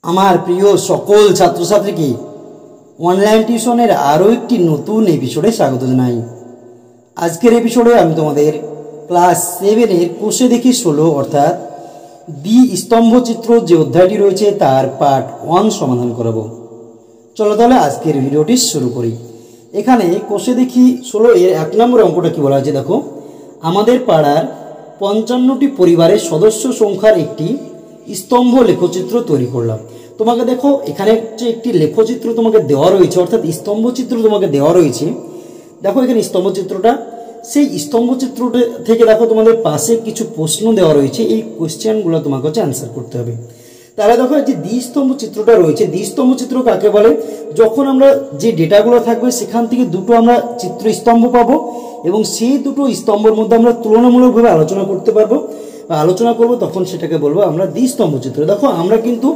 আমার প্রিয় সকল ছাত্রছাত্রীকে অনলাইন টিউশনের আরও একটি নতুন এপিসোডে স্বাগত জানাই। আজকের এপিসোডে আমি তোমাদের ক্লাস 7-এর কোষে দেখি 16 অর্থাৎ দ্বিস্তম্ভচিত্র যে অধ্যায়টি রয়েছে তার পার্ট 1 সমাধান করাবো। চলো তাহলে আজকের ভিডিওটি শুরু করি। এখানে কোষে দেখি 16 এর 1 নম্বর অঙ্কটা কি বলা আছে দেখো, আমাদের পাড়ার 55টি পরিবারের সদস্য সংখ্যার একটি স্তম্ভ লেখচিত্র তৈরি করলাম। তোমাকে দেখো এখানে যে একটি লেখচিত্র তোমাকে দেওয়া রয়েছে অর্থাৎ স্তম্ভচিত্র তোমাকে দেওয়া রয়েছে। দেখো এখানে স্তম্ভচিত্রটা, সেই স্তম্ভচিত্রটা থেকে দেখো তোমাদের পাশে কিছু প্রশ্ন দেওয়া রয়েছে, এই কোশ্চেনগুলো তোমাকে অ্যান্সার করতে হবে। তাহলে দেখো যে দ্বিস্তম্ভ চিত্রটা রয়েছে, দ্বিস্তম্ভ চিত্র কাকে বলে? যখন আমরা যে ডেটাগুলো থাকবে সেখান থেকে দুটো আমরা চিত্র স্তম্ভ পাবো এবং সেই দুটো স্তম্ভের মধ্যে আমরা তুলনামূলকভাবে আলোচনা করতে পারবো বা আলোচনা করবো, তখন সেটাকে বলবো আমরা দ্বিস্তম্ভ চিত্র। দেখো আমরা কিন্তু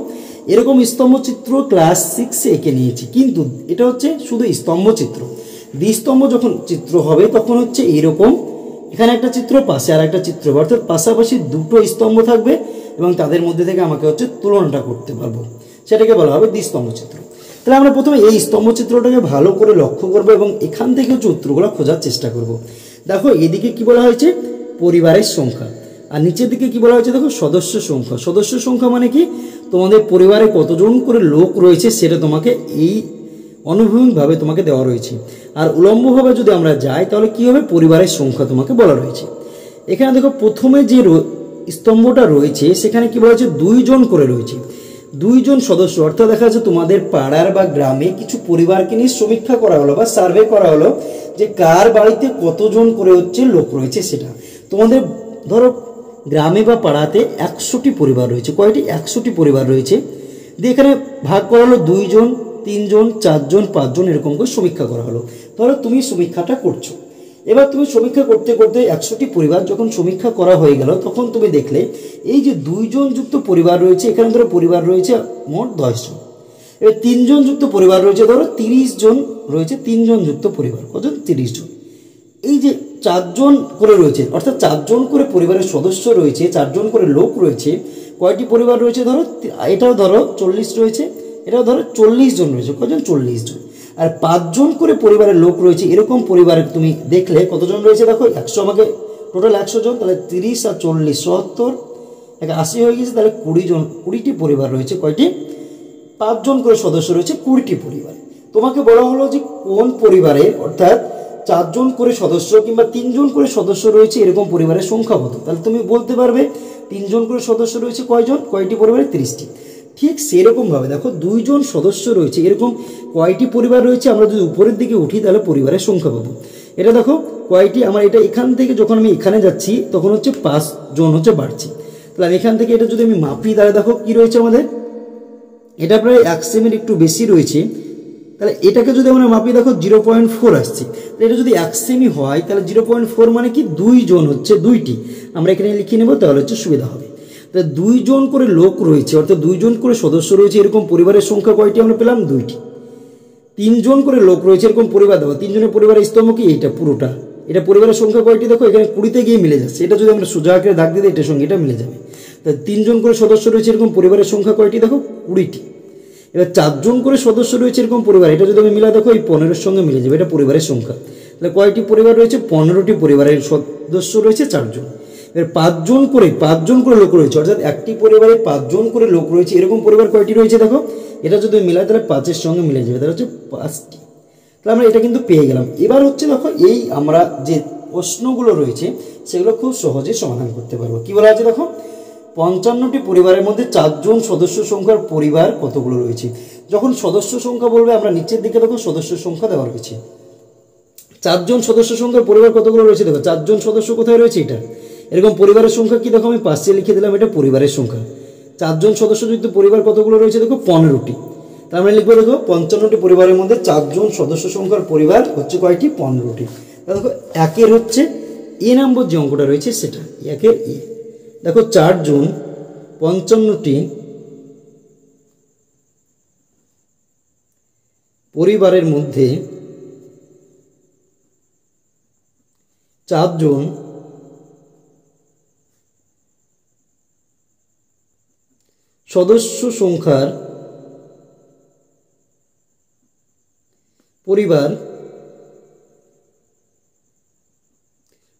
এরকম স্তম্ভ চিত্র ক্লাস 6-এ এঁকে নিয়েছি, কিন্তু এটা হচ্ছে শুধু স্তম্ভ চিত্র। দ্বিস্তম্ভ যখন চিত্র হবে তখন হচ্ছে এরকম, এখানে একটা চিত্র পাশে আর একটা চিত্র, অর্থাৎ পাশাপাশি দুটো স্তম্ভ থাকবে এবং তাদের মধ্যে থেকে আমাকে হচ্ছে তুলনাটা করতে পারবো, সেটাকে বলা হবে দ্বিস্তম্ভ চিত্র। তাহলে আমরা প্রথমে এই স্তম্ভ চিত্রটাকে ভালো করে লক্ষ্য করবো এবং এখান থেকে হচ্ছে উত্তরগুলো খোঁজার চেষ্টা করব। দেখো এদিকে কি বলা হয়েছে? পরিবারের সংখ্যা, আর নিচের দিকে কি বলা হয়েছে দেখো? সদস্য সংখ্যা। সদস্য সংখ্যা মানে কি? তোমাদের পরিবারে কতজন করে লোক রয়েছে সেটা তোমাকে এই অনুভূমিকভাবে তোমাকে দেওয়া রয়েছে। আর উলম্বভাবে যদি আমরা যাই তাহলে কি হবে? পরিবারের সংখ্যা তোমাকে বলা রয়েছে। এখানে দেখো প্রথমে যে স্তম্ভটা রয়েছে সেখানে কি বলা হয়েছে? 2 জন করে রয়েছে, 2 জন সদস্য, অর্থাৎ দেখা যাচ্ছে তোমাদের পাড়ার বা গ্রামে কিছু পরিবারকে নিয়ে সমীক্ষা করা হলো বা সার্ভে করা হলো যে কার বাড়িতে কতজন করে হচ্ছে লোক রয়েছে সেটা। তোমাদের ধরো গ্রামে বা পাড়াতে 100টি পরিবার রয়েছে। কয়টি? 100টি পরিবার রয়েছে। দিয়ে এখানে ভাগ করা হলো 2 জন, 3 জন, 4 জন, 5 জন, এরকম করে সমীক্ষা করা হলো। ধরো তুমি সমীক্ষাটা করছো, এবার তুমি সমীক্ষা করতে করতে 100টি পরিবার যখন সমীক্ষা করা হয়ে গেল তখন তুমি দেখলে এই যে 2 জন যুক্ত পরিবার রয়েছে, এখানে ধরো পরিবার রয়েছে মোট 10 জন। এবার 3 জন যুক্ত পরিবার রয়েছে, ধরো 30 জন রয়েছে, 3 জন যুক্ত পরিবার কতজন? 30 জন। এই যে 4 জন করে রয়েছে, অর্থাৎ 4 জন করে পরিবারের সদস্য রয়েছে, 4 জন করে লোক রয়েছে। কয়টি পরিবার রয়েছে? ধরো এটাও ধরো 40 রয়েছে, এটাও ধরো 40 জন রয়েছে। কজন? 40 জন। আর 5 জন করে পরিবারের লোক রয়েছে, এরকম পরিবারে তুমি দেখলে কতজন রয়েছে দেখো? 100, আমাকে টোটাল 100 জন, তাহলে 30 আর 40 70, 80 হয়ে গেছে। তাহলে 20 জন, 20টি পরিবার রয়েছে। কয়টি? 5 জন করে সদস্য রয়েছে, 20টি পরিবার। তোমাকে বলা হলো যে কোন পরিবারে অর্থাৎ 4 জন করে সদস্য কিংবা 3 জন করে সদস্য রয়েছে এরকম পরিবারের সংখ্যা কত? তাহলে তুমি বলতে পারবে 3 জন করে সদস্য রয়েছে কয়জন? কয়টি পরিবারে? 30টি। ঠিক সেরকম ভাবে দেখো 2 জন সদস্য রয়েছে, এরকম কয়টি পরিবার রয়েছে? আমরা যদি উপরের দিকে উঠি তাহলে পরিবারের সংখ্যা পাবো। এটা দেখো কয়টি, আমার এটা এখান থেকে যখন আমি এখানে যাচ্ছি তখন হচ্ছে 5 জন হচ্ছে বাড়ছে। তাহলে এখান থেকে এটা যদি আমি মাপি তাহলে দেখো কি রয়েছে আমাদের? এটা প্রায় 1 সেমির একটু বেশি রয়েছে। তাহলে এটাকে যদি আমরা মাপি দেখো 0.4 আসছে। এটা যদি 1 সেমি হয় তাহলে 0.4 মানে কি? 2 জন হচ্ছে 2টি। আমরা এখানে লিখে নেব তাহলে হচ্ছে সুবিধা হবে। তাহলে 2 জন করে লোক রয়েছে অর্থাৎ 2 জন করে সদস্য রয়েছে এরকম পরিবারের সংখ্যা কয়টি আমরা পেলাম? 2টি। 3 জন করে লোক রয়েছে এরকম পরিবার, দেখো 3 জনের পরিবারের স্তম্ভ কি? এটা পুরোটা। এটা পরিবারের সংখ্যা কয়টি দেখো? এখানে 20-তে গিয়ে মিলে যাচ্ছে। এটা যদি আমরা সোজা আকারে দাগ দিই এটার সঙ্গে এটা মিলে যাবে। তাহলে 3 জন করে সদস্য রয়েছে এরকম পরিবারের সংখ্যা কয়টি দেখো? 20টি। এবার 4 জন করে সদস্য রয়েছে এরকম পরিবার, এটা যদি আমি মিলা দেখো এই 15-এর সঙ্গে মিলে যাবে, এটা পরিবারের সংখ্যা। তাহলে কয়টি পরিবার রয়েছে? 15টি পরিবারের সদস্য রয়েছে 4 জন। এবার 5 জন করে লোক রয়েছে, অর্থাৎ একটি পরিবারে 5 জন করে লোক রয়েছে এরকম পরিবার কয়টি রয়েছে দেখো? এটা যদি মিলাই তাহলে 5-এর সঙ্গে মিলে যাবে, তাহলে হচ্ছে 5টি। তাহলে আমরা এটা কিন্তু পেয়ে গেলাম। এবার হচ্ছে দেখো এই আমরা যে প্রশ্নগুলো রয়েছে সেগুলো খুব সহজে সমাধান করতে পারবো। কি বলা আছে দেখো? 55টি পরিবারের মধ্যে 4 জন সদস্য সংখ্যার পরিবার কতগুলো রয়েছে? যখন সদস্য সংখ্যা বলবে আমরা নিচের দিকে দেখো সদস্য সংখ্যা দেওয়া রয়েছে। 4 জন সদস্য সংখ্যার পরিবার কতগুলো রয়েছে দেখো? 4 জন সদস্য কোথায় রয়েছে? এটা এরকম পরিবারের সংখ্যা কি দেখো? আমি পাশে লিখে দিলাম, এটা পরিবারের সংখ্যা। 4 জন সদস্য যুক্ত পরিবার কতগুলো রয়েছে দেখো? 15টি। তার মানে লিখবো দেখো 55টি পরিবারের মধ্যে 4 জন সদস্য সংখ্যার পরিবার হচ্ছে কয়টি? 15টি। দেখো 1-এর হচ্ছে এ নম্বর যে অঙ্কটা রয়েছে সেটা 1-এর এ। দেখো 4 জন 55টি পরিবারের মধ্যে 4 জন সদস্য সংখ্যার পরিবার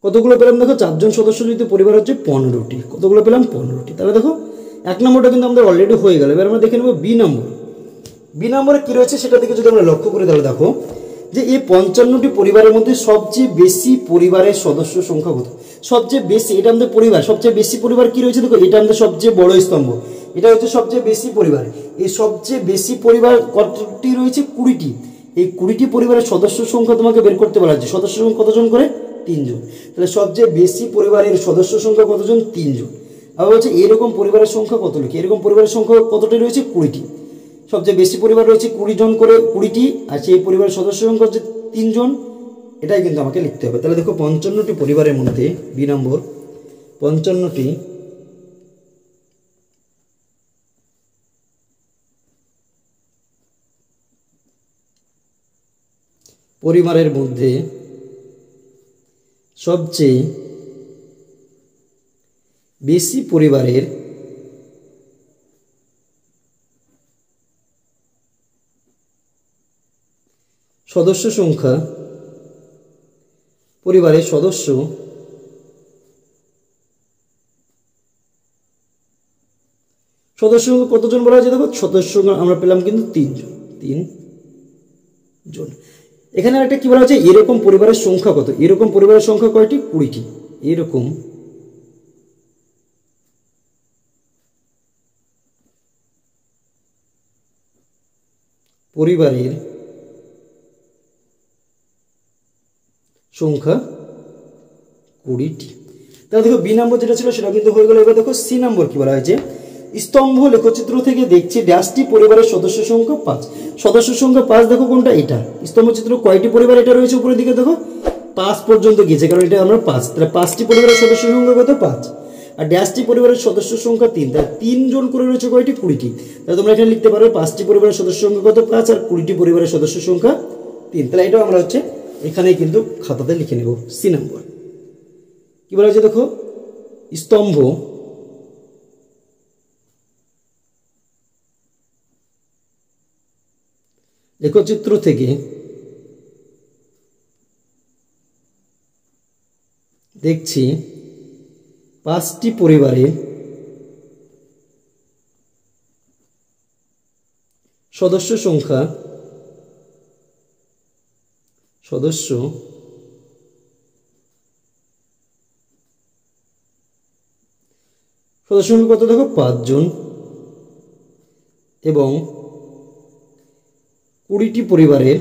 কতগুলো পেলাম দেখো, 4 জন সদস্য যদি পরিবার হচ্ছে 15টি, কতগুলো পেলাম 15টি। তাহলে দেখো 1 নম্বরটা কিন্তু আমাদের অলরেডি হয়ে গেল। এবার আমরা দেখে নেব বি নম্বর। বি নম্বরে কি রয়েছে সেটা দিকে যদি আমরা লক্ষ্য করি তাহলে দেখো যে এই 55টি পরিবারের মধ্যে সবচেয়ে বেশি পরিবারের সদস্য সংখ্যা কত, সবচেয়ে বেশি, এটা আমাদের পরিবার, সবচেয়ে বেশি পরিবার কি রয়েছে দেখো, এটা আমাদের সবচেয়ে বড় স্তম্ভ, এটা হচ্ছে সবচেয়ে বেশি পরিবার। এই সবচেয়ে বেশি পরিবার কতটি রয়েছে, 20টি। এই 20টি পরিবারের সদস্য সংখ্যা তোমাকে বের করতে বলা হচ্ছে। সদস্য সংখ্যা কতজন করে, 3 জন। তাহলে সবচেয়ে বেশি পরিবারের সদস্য সংখ্যা কতজন, 3 জন। আবার হচ্ছে এরকম পরিবারের সংখ্যা কত লিখি, এরকম পরিবারের সংখ্যা কতটি রয়েছে, 20টি। সবচেয়ে বেশি পরিবার রয়েছে 20 জন করে, 20টি, আর সেই পরিবারের সদস্য সংখ্যা হচ্ছে 3 জন। এটাই কিন্তু আমাকে লিখতে হবে। তাহলে দেখো 55টি পরিবারের মধ্যে বি নম্বর 55টি পরিবারের মধ্যে সবচেয়ে বেশি পরিবারের সদস্য সংখ্যা, পরিবারের সদস্য কতজন বলা হয়েছে দেখো, সদস্য আমরা পেলাম কিন্তু 3 জন, 3 জন। এখানে একটা কি বলা হচ্ছে, এরকম পরিবারের সংখ্যা কত, এরকম পরিবারের সংখ্যা কয়টি, 20টি। এরকম পরিবারের সংখ্যা 20টি। তাহলে দেখো বি নম্বর যেটা ছিল সেটা কিন্তু হয়ে গেল। এবার দেখো সি নম্বর কি বলা হয়েছে, স্তম্ভ লেখচিত্র থেকে দেখছি ড্যাশটি পরিবারের সদস্য সংখ্যা 5। সদস্য সংখ্যা 5 দেখো কোনটা, এটা স্তম্ভচিত্র কয়টি পরিবার এটা রয়েছে উপরের দিকে দেখো 5 পর্যন্ত গিয়েছে, কারণ এটা আমরা 5। তাহলে 5টি পরিবারের সদস্য সংখ্যা কত, 5। আর ড্যাশটি পরিবারের সদস্য সংখ্যা 3। তাহলে 3 জন করে রয়েছে কয়টি, 20টি। তাহলে তোমরা এখানে লিখতে পারো 5টি পরিবারের সদস্য সংখ্যা কত, 5, আর 20টি পরিবারের সদস্য সংখ্যা 3। তাহলে এটাও আমরা হচ্ছে এখানে কিন্তু খাতাতে লিখে নেব। সি নম্বর কি বলা হয়েছে দেখো, স্তম্ভ লেখচিত্র থেকে দেখছি 5টি পরিবারের সদস্য সংখ্যা, সদস্য সংখ্যা কত দেখো, 5 জন, এবং 20টি পরিবারের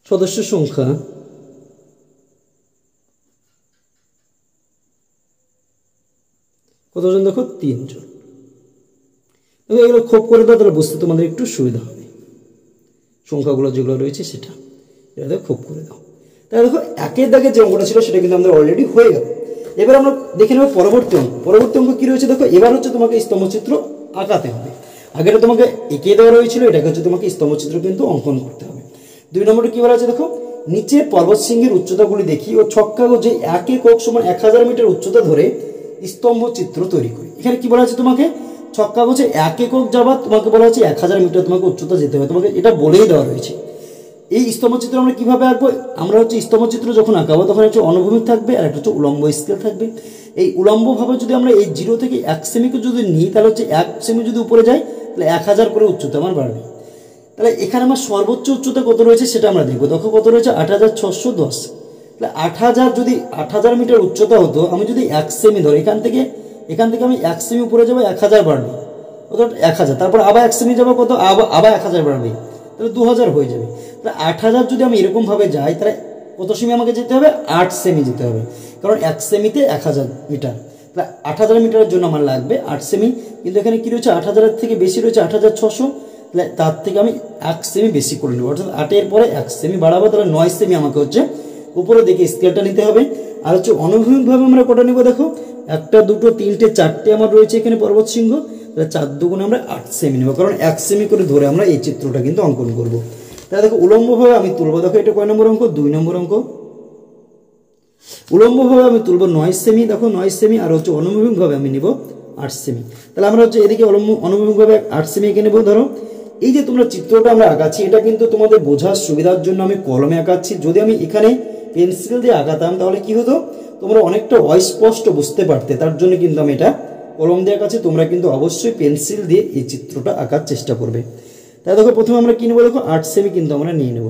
সদস্য সংখ্যা কতজন দেখো, 3 জন। এগুলো খোপ করে দাও, তাহলে বুঝতে তোমাদের একটু সুবিধা হবে। সংখ্যাগুলো যেগুলো রয়েছে সেটা এটা খোপ করে দাও। তাহলে দেখো একের দাগে যে অঙ্কটা ছিল সেটা কিন্তু আমাদের অলরেডি হয়ে গেল। এবার আমরা দেখে নেব পরবর্তী অঙ্ক। পরবর্তী অঙ্ক কি রয়েছে দেখো, এবার হচ্ছে তোমাকে স্তম্ভচিত্র আঁকাতে হবে। আগেটা তোমাকে এঁকে দেওয়া রয়েছিল, এটাকে হচ্ছে তোমাকে স্তম্ভচিত্র কিন্তু অঙ্কন করতে হবে। 2 নম্বরে কি বলা আছে দেখো, নিচে পর্বত শৃঙ্গের উচ্চতাগুলি দেখি ও ছক কাগজে এক একক সমান 1000 মিটার উচ্চতা ধরে স্তম্ভচিত্র তৈরি করি। এখানে কি বলা আছে তোমাকে, ছক কাগজে 1 একক যাবা তোমাকে বলা হচ্ছে 1000 মিটার তোমাকে উচ্চতা যেতে হবে, তোমাকে এটা বলেই দেওয়া রয়েছে। এই স্তম্ভচিত্র আমরা কিভাবে আঁকবো, আমরা হচ্ছে স্তম্ভচিত্র যখন আঁকাবো তখন হচ্ছে অনুভূমিক থাকবে আর একটা হচ্ছে উলম্ব স্কেল থাকবে। এই উলম্বভাবে যদি আমরা এই 0 থেকে 1 সেমিকে যদি নিই তাহলে হচ্ছে 1 সেমি যদি উপরে যায় তাহলে 1000 করে উচ্চতা আমার বাড়বে। তাহলে এখানে আমার সর্বোচ্চ উচ্চতা কত রয়েছে সেটা আমরা দেখবো। দেখো কত রয়েছে, 8610। তাহলে 8000 যদি 8000 মিটার উচ্চতা হতো, আমি যদি 1 সেমি ধরি, এখান থেকে আমি 1 সেমি উপরে যাবো, 1000 বাড়বে, কত 1000, তারপর আবার 1 সেমি যাবো, কত আবার 1000 বাড়বে, তাহলে 2000 হয়ে যাবে। তাহলে 8000 যদি আমি এরকম ভাবে যাই তাহলে কত সেমি আমাকে যেতে হবে, 8 সেমি যেতে হবে, কারণ 1 সেমিতে 1000 মিটার। তাহলে 8000 মিটারের জন্য আমার লাগবে 8 সেমি। কিন্তু এখানে কি রয়েছে, 8000 থেকে বেশি রয়েছে 8600, তাহলে তার থেকে আমি 1 সেমি বেশি করে নেবো, অর্থাৎ 8 এর পরে 1 সেমি বাড়াবো, তাহলে 9 সেমি আমাকে হচ্ছে উপরে দিকে স্কেলটা নিতে হবে। আর হচ্ছে অনুভূমিকভাবে আমরা কটা নেবো দেখো, 1 2 3 4টে আমার রয়েছে এখানে পর্বত শৃঙ্গ, তাহলে 4 দুগুণে আমরা 8 সেমি নেবো, কারণ 1 সেমি করে ধরে আমরা এই চিত্রটা কিন্তু অঙ্কন করব। তাহলে দেখো উলম্বভাবে আমি তুলবো, দেখো এটা কয় নম্বর অঙ্ক, 2 নম্বর অঙ্ক। উলম্বভাবে আমি তুলবো 9 সেমি, দেখো 9 সেমি, আর হচ্ছে অনুভূমিকভাবে আমি নিব 8 সেমি। তাহলে আমরা হচ্ছে এদিকে অনুভূমিকভাবে 8 সেমি এঁকে নেব। ধরো এই যে তোমরা চিত্রটা আমরা আঁকাচ্ছি, এটা কিন্তু তোমাদের বোঝার সুবিধার জন্য আমি কলমে আঁকাচ্ছি। যদি আমি এখানে পেন্সিল দিয়ে আঁকাতাম তাহলে কি হতো, তোমরা অনেকটা অস্পষ্ট বুঝতে পারতে। তার জন্য কিন্তু আমি এটা কলম দিয়ে আঁকাচ্ছি। তোমরা কিন্তু অবশ্যই পেন্সিল দিয়ে এই চিত্রটা আঁকার চেষ্টা করবে। তাই দেখো প্রথমে আমরা কি নেবো, দেখো 8 সেমি কিন্তু আমরা নিয়ে নেব।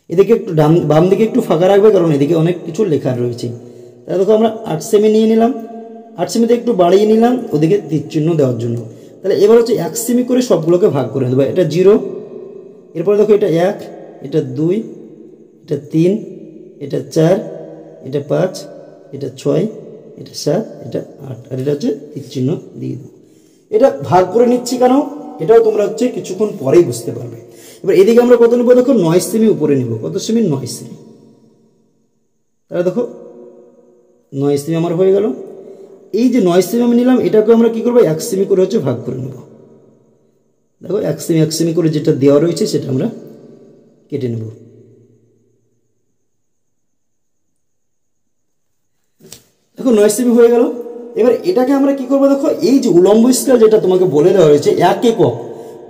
এদিকে একটু বাম দিকে একটু ফাঁকা রাখবে, কারণ এদিকে অনেক কিছু লেখা রয়েছে। তাই দেখো আমরা 8 সেমি নিয়ে নিলাম। 8 সেমিতে একটু বাড়িয়ে নিলাম ওদিকে তীর চিহ্ন দেওয়ার জন্য। তাহলে এবার হচ্ছে 1 সেমি করে সবগুলোকে ভাগ করে দেবো। এটা 0, এরপরে দেখো এটা 1, এটা 2, এটা 3, এটা 4, এটা 5, এটা 6, এটা 7, এটা 8, আর এটা হচ্ছে তীর চিহ্ন দিয়ে দেবো। এটা ভাগ করে নিচ্ছি কেন, এটাও তোমরা হচ্ছে কিছুক্ষণ পরেই বুঝতে পারবে। এবার এদিকে আমরা কত নেবো, দেখো 9 সেমি উপরে নেব। কত সেমি, 9 সেমি। তাহলে দেখো 9 সেমি আমার হয়ে গেল। এই যে 9 সেমি আমি নিলাম, এটাকে আমরা কি করবো, 1 সেমি করে হচ্ছে ভাগ করে নেব। দেখো 1 সেমি 1 সেমি করে যেটা দেওয়া রয়েছে সেটা আমরা কেটে নেব। দেখো 9 সেমি হয়ে গেল। এবার এটাকে আমরা কি করবো, দেখো এই যে উলম্ব স্কেল যেটা তোমাকে বলে দেওয়া হয়েছে 1 একক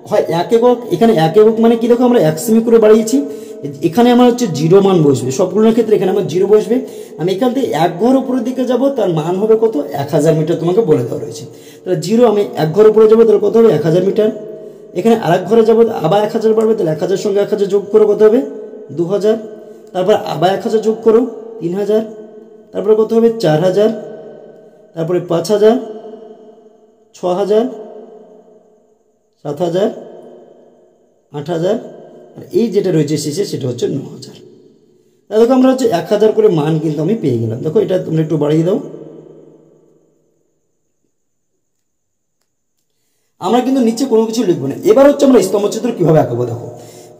হয়, 1 একক। এখানে 1 একক মানে কি, দেখো আমরা 1 সেমি করে বাড়িয়েছি, এখানে আমার হচ্ছে 0 মান বসবে সবগুলোর ক্ষেত্রে। এখানে আমার 0 বসবে। আমি এখান থেকে 1 ঘর উপরের দিকে যাব, তার মান হবে কত, 1000 মিটার তোমাকে বলে দেওয়া রয়েছে। তাহলে 0, আমি 1 ঘর উপরে যাবো, তাহলে কত হবে, 1000 মিটার। এখানে আরেক ঘরে যাবো, আবার 1000 বাড়বে, তাহলে 1000 সঙ্গে 1000 যোগ করো, কত হবে, 2000। তারপর আবার 1000 যোগ করো, 3000। তারপরে কত হবে, 4000। তারপরে 5000, 6000, 7000, 8000, আর এই যেটা রয়েছে শেষে সেটা হচ্ছে 9000। দেখো আমরা হচ্ছে 1000 করে মান কিন্তু আমি পেয়ে গেলাম। দেখো এটা তোমরা একটু বাড়িয়ে দাও। আমরা কিন্তু নিচে কোনো কিছু লিখবো না। এবার হচ্ছে আমরা স্তম্ভচিত্র কিভাবে আঁকাবো। দেখো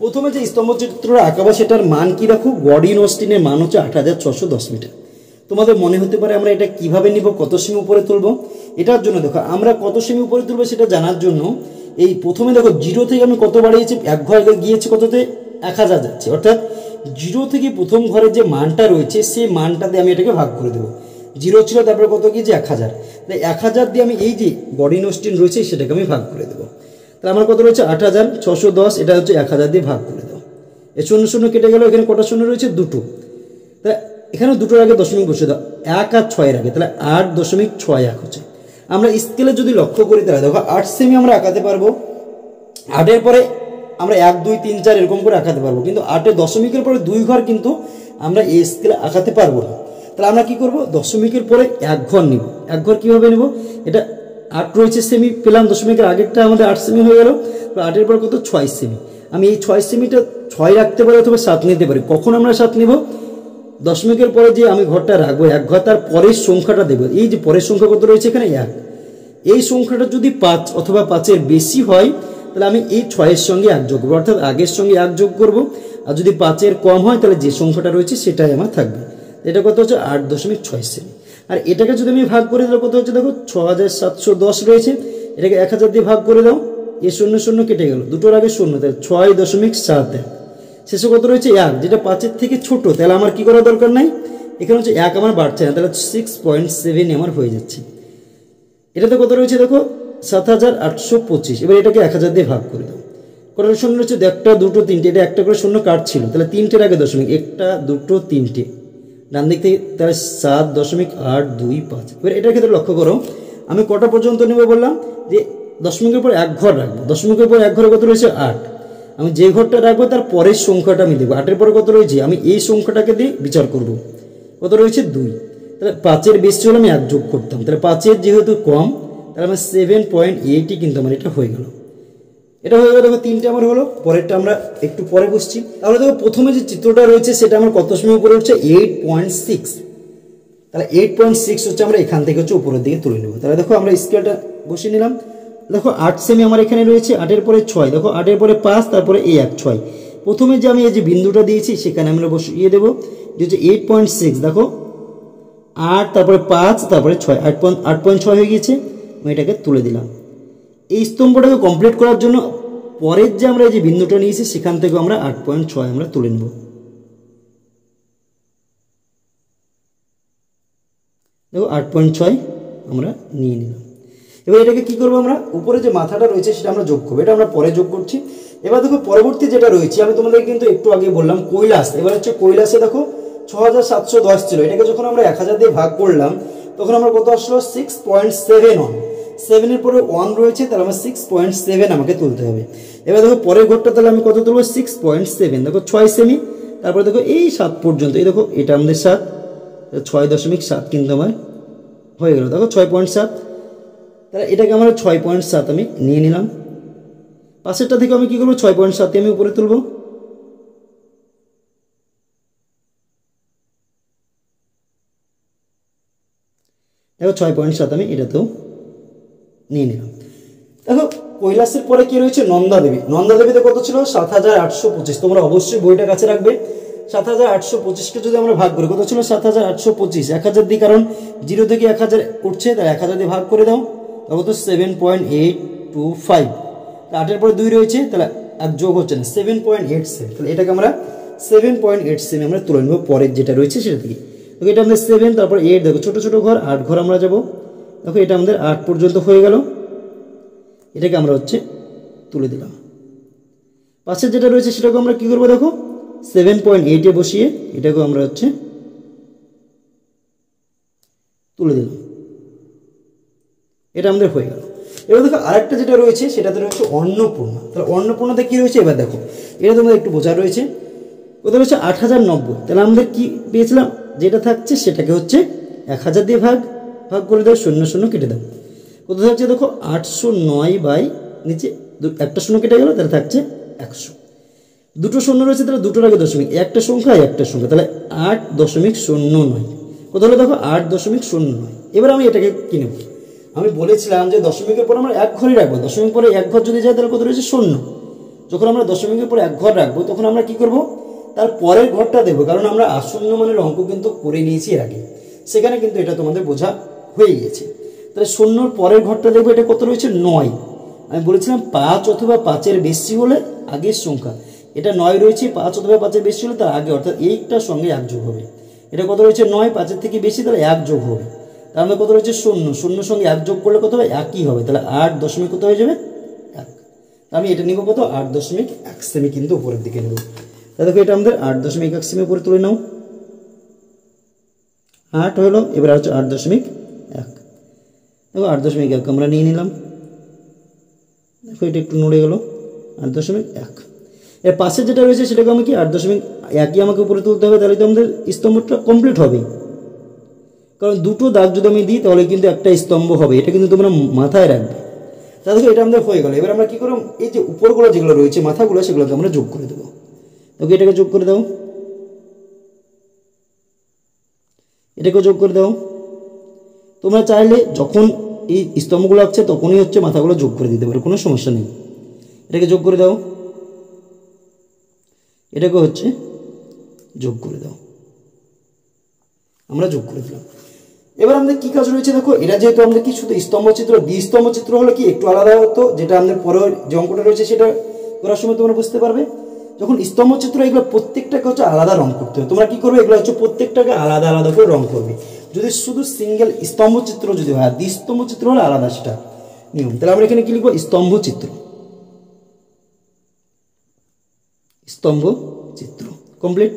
প্রথমে যে স্তম্ভচিত্রটা আঁকাবো সেটার মান কি, দেখো গডিন অস্টিনের মান হচ্ছে 8610 মিটার। তোমাদের মনে হতে পারে আমরা এটা কিভাবে নিব, কত সেমি উপরে তুলবো। এটার জন্য দেখো আমরা কত সেমি উপরে তুলবো সেটা জানার জন্য এই প্রথমে দেখো 0 থেকে আমি কত বাড়িয়েছি, 1 ঘর গিয়েছি কততে, 1000 যাচ্ছে। অর্থাৎ 0 থেকে প্রথম ঘরের যে মানটা রয়েছে সেই মানটাতে আমি এটাকে ভাগ করে দেবো। 0 ছিল, তারপরে কত গিয়েছে, 1000। তাই 1000 দিয়ে আমি এই যে গডিন অস্টিন রয়েছে সেটাকে আমি ভাগ করে দেবো। তাহলে আমার কত রয়েছে, 8610। এটা হচ্ছে 1000 দিয়ে ভাগ করে দাও। এই 0 0 কেটে গেল। এখানে কটা শূন্য রয়েছে, 2টো। তাহলে এখানে 2টোর আগে দশমিক বসে দাও, 1 আর 6 এর আগে, তাহলে 8.61 হচ্ছে। আমরা স্কেলে যদি লক্ষ্য করি তাহলে দেখো 8 সেমি আমরা আঁকাতে পারবো। 8-এর পরে আমরা 1 2 3 4 এরকম করে আঁকাতে পারবো, কিন্তু 8-এর দশমিকের পরে 2 ঘর কিন্তু আমরা এই স্কেলে আঁকাতে পারবো না। তাহলে আমরা কি করব, দশমিকের পরে 1 ঘর নিব। 1 ঘর কিভাবে নেব, এটা 8 রয়েছে সেমি পেলাম, দশমিকের আগেরটা আমাদের 8 সেমি হয়ে গেল। 8-এর পর কত, 6 সেমি। আমি এই 6 সেমিটা 6 রাখতে পারি অথবা 7 নিতে পারি। কখন আমরা 7 নিব, দশমিকের পরে যে আমি ঘরটা রাখবো 1 ঘর, তার পরের সংখ্যাটা দেবো। এই যে পরের সংখ্যা কত রয়েছে এখানে, 1। এই সংখ্যাটা যদি 5 অথবা 5-এর বেশি হয় তাহলে আমি এই 6-এর সঙ্গে 1 যোগ করবো, অর্থাৎ আগের সঙ্গে 1 যোগ করবো। আর যদি 5-এর কম হয় তাহলে যে সংখ্যাটা রয়েছে সেটাই আমার থাকবে। এটা কত হচ্ছে, 8.6 সেমি। আর এটাকে যদি আমি ভাগ করে দিলে কত হচ্ছে, দেখো 6710 রয়েছে। এটাকে 1000 দিয়ে ভাগ করে দাও, এই 0 0 কেটে গেল, 2টোর আগে 0, তাহলে 6.71। শেষে কত রয়েছে, 1, যেটা 5-এর থেকে ছোট। তাহলে আমার কি করার দরকার নাই, এখানে হচ্ছে 1 আমার বাড়ছে না, তাহলে 6.7 আমার হয়ে যাচ্ছে। এটাতে কত রয়েছে, দেখো 7825। এবার এটাকে 1000 দিয়ে ভাগ করে দাও। কটা শূন্য রয়েছে, 1টা 2টো 3টে, এটা একটা করে শূন্য কাটছিল, তাহলে 3টের আগে দশমিক, 1টা 2টো 3টে, ডান দিক থেকে, তাহলে 7.825। এবার এটার ক্ষেত্রে লক্ষ্য করো আমি কটা পর্যন্ত নেব বললাম, যে দশমিকের পর 1 ঘর রাখবো। দশমিকের পর 1 ঘরে কত রয়েছে, 8। আমি যে ঘরটা রাখবো তার পরের সংখ্যাটা আমি দেবো। 8-এর পরে কত রয়েছে, আমি এই সংখ্যাটাকে দিয়ে বিচার করব, কত রয়েছে, 2। তাহলে 5-এর বেশি হলে আমি 1 যোগ করতাম, তাহলে 5-এর যেহেতু কম তাহলে আমার 7.8 কিন্তু আমার এটা হয়ে গেল। এটা হয়ে গেল, দেখো 3টে আমার হলো। পরেরটা আমরা একটু পরে বসছি। তাহলে দেখো প্রথমে যে চিত্রটা রয়েছে সেটা আমার কত সেমি উপরে উঠছে, 8.6। তাহলে 8.6 হচ্ছে আমরা এখান থেকে হচ্ছে উপরের দিকে তুলে নেব। তাহলে দেখো আমরা স্কেলটা বসিয়ে নিলাম। দেখো 8 সেমি আমার এখানে রয়েছে, 8-এর পরে 6, দেখো 8-এর পরে 5, তারপরে এই 1 6। প্রথমে যে আমি এই যে বিন্দুটা দিয়েছি সেখানে আমরা বসিয়ে দেবো, যে হচ্ছে 8.6। দেখো 8, তারপরে 5, তারপরে 6, 8.6 হয়ে গিয়েছে। আমি এটাকে তুলে দিলাম। এই স্তম্ভটাকে কমপ্লিট করার জন্য পরের যে আমরা এই যে বিন্দুটা নিয়েছি সেখান থেকে আমরা 8.6 আমরা তুলে নেব। দেখো 8.6 আমরা নিয়ে নিলাম। এবার এটাকে কি করবো, আমরা উপরে যে মাথাটা রয়েছে সেটা আমরা যোগ করবো, এটা আমরা পরে যোগ করছি। এবার দেখো পরবর্তী যেটা রয়েছে, আমি তোমাদের কিন্তু একটু আগে বললাম কৈলাস। এবার হচ্ছে কৈলাসে দেখো 6710 ছিল, এটাকে যখন আমরা 1000 দিয়ে ভাগ করলাম তখন আমরা কত আসলো 6.71। 7 এর পরে 1 রয়েছে, তাহলে আমার 6.7 আমাকে তুলতে হবে। এবার দেখো পরের ঘরটা তাহলে আমি কত তুলবো 6.7, দেখো 6 সেমি, তারপরে দেখো এই 7 পর্যন্ত, এই দেখো এটা আমাদের 7, 6.7 কিন্তু আমার হয়ে গেল, দেখো 6.7, তাহলে এটাকে আমরা 6.7 আমি নিয়ে নিলাম। পাশেরটা থেকে আমি কি করবো 6.7 আমি উপরে তুলবো। দেখো 6.7 আমি এটাতেও নিয়ে নিলাম। দেখো কৈলাসের পরে কি রয়েছে নন্দা দেবী। নন্দা দেবীতে কত ছিল 7825, তোমরা অবশ্যই বইটা কাছে রাখবে। 7825কে যদি আমরা ভাগ করি কত ছিল 7825, 1000 দিই, কারণ 0 থেকে 1000 উঠছে, তাই 1000 দিয়ে ভাগ করে দাও, তখন তো 7.825, 8 পরে 2 রয়েছে, তাহলে এক যোগ হচ্ছে না 7.87, তাহলে এটাকে আমরা 7.87 আমরা তুলে নেব পরের যেটা রয়েছে সেটা থেকে। দেখো এটা আমাদের 7, তারপর 8, দেখো ছোট ছোট ঘর 8 ঘর আমরা যাব। দেখো এটা আমাদের 8 পর্যন্ত হয়ে গেল, এটাকে আমরা হচ্ছে তুলে দিলাম। পাশের যেটা রয়েছে সেটাকে আমরা কি করবো, দেখো 7.8 বসিয়ে এটাকেও আমরা হচ্ছে তুলে দিলাম, এটা আমাদের হয়ে গেল। এবার দেখো আরেকটা যেটা রয়েছে সেটাতে রয়েছে অন্নপূর্ণা। তাহলে অন্নপূর্ণাতে কি রয়েছে এবার দেখো, এটা তোমাদের একটু বোঝা রয়েছে। কোথায় রয়েছে 8090, তাহলে আমাদের কি পেয়েছিলাম, যেটা থাকছে সেটাকে হচ্ছে 1000 দিয়ে ভাগ করে দাও, 0 0 কেটে দাও। কোথায় থাকছে দেখো 809 বাই নিচে একটা শূন্য কেটে গেল, তাহলে থাকছে 100। দুটো শূন্য রয়েছে, তাহলে দুটোর আগে দশমিক, একটা সংখ্যা তাহলে 8.09। কোথাও হলো দেখো 8.09। এবার আমি এটাকে কি নেব, আমি বলেছিলাম যে দশমিকের পর আমরা এক ঘরই রাখবো, দশমিক পরে এক ঘর যদি যায় তাহলে কত রয়েছে 0। যখন আমরা দশমিকের পর এক ঘর রাখবো তখন আমরা কি করব, তার পরের ঘরটা দেবো, কারণ আমরা আসন্ন মানের অঙ্ক কিন্তু করে নিয়েছি এর আগে, সেখানে কিন্তু এটা তোমাদের বোঝা হয়ে গেছে। তাহলে 0 পরের ঘরটা দেখবো, এটা কত রয়েছে 9। আমি বলেছিলাম 5 অথবা 5-এর বেশি হলে আগের সংখ্যা, এটা 9 রয়েছে, 5 অথবা 5-এর বেশি হলে তার আগে, অর্থাৎ এইটার সঙ্গে 1 যোগ হবে। এটা কত রয়েছে 9, 5-এর থেকে বেশি, তাহলে 1 যোগ হবে। তার মানে কত রয়েছে 0, 0 সঙ্গে 1 যোগ করলে কত হবে 1ই হবে, তাহলে 8 দশমিক কত হয়ে যাবে 1। আমি এটা নিব কত 8.1 সেমি কিন্তু উপরের দিকে নেব। তাহলে দেখো এটা আমাদের 8.1 সেমি উপরে তুলে নাও, 8 হলো। এবার হচ্ছে 8.1, দেখো 8.1 আমরা নিয়ে নিলাম। দেখো এটা একটু নড়ে গেল 8.1। এর পাশে যেটা রয়েছে সেটাকে আমি কি 8.1ই আমাকে উপরে তুলতে হবে, তাহলে তো আমাদের স্তম্ভটা কমপ্লিট হবে। কারণ দুটো দাগ যদি আমি দিই তাহলে কিন্তু একটা স্তম্ভ হবে, এটা কিন্তু তোমরা মাথায় রাখবে। তাহলে দেখো এটা আমাদের হয়ে গেল। এবার আমরা কি করব, এই যে উপরগুলো যেগুলো রয়েছে মাথাগুলো, সেগুলোকে আমরা যোগ করে দেবো। ওকে এটাকে যোগ করে দাও, এটাকে যোগ করে দাও। তোমরা চাইলে যখন এই স্তম্ভগুলো আসছে তখনই হচ্ছে মাথাগুলো যোগ করে দিতে পারো, কোনো সমস্যা নেই। এটাকে যোগ করে দাও, এটাকে হচ্ছে যোগ করে দাও, আমরা যোগ করে দিলাম। এবার আমাদের কি কাজ রয়েছে দেখো, এটা যেহেতু আমাদের কি শুধু স্তম্ভচিত্র, দ্বিস্তম্ভচিত্র হলে কি একটু আলাদা হতো, যেটা আমাদের পরের যে অঙ্কটা রয়েছে সেটা করার সময় তোমরা বুঝতে পারবে। যখন স্তম্ভচিত্র এগুলো প্রত্যেকটাকে হচ্ছে আলাদা রং করতে হবে, তোমরা কি করবে, এগুলো হচ্ছে প্রত্যেকটাকে আলাদা আলাদা করে রং করবে। যদি শুধু সিঙ্গেল স্তম্ভচিত্র যদি হয়, দ্বিস্তম্ভচিত্র হলে আলাদা সেটা নিয়ম। তাহলে আমরা এখানে কি লিখবো, স্তম্ভচিত্র, স্তম্ভচিত্র কমপ্লিট।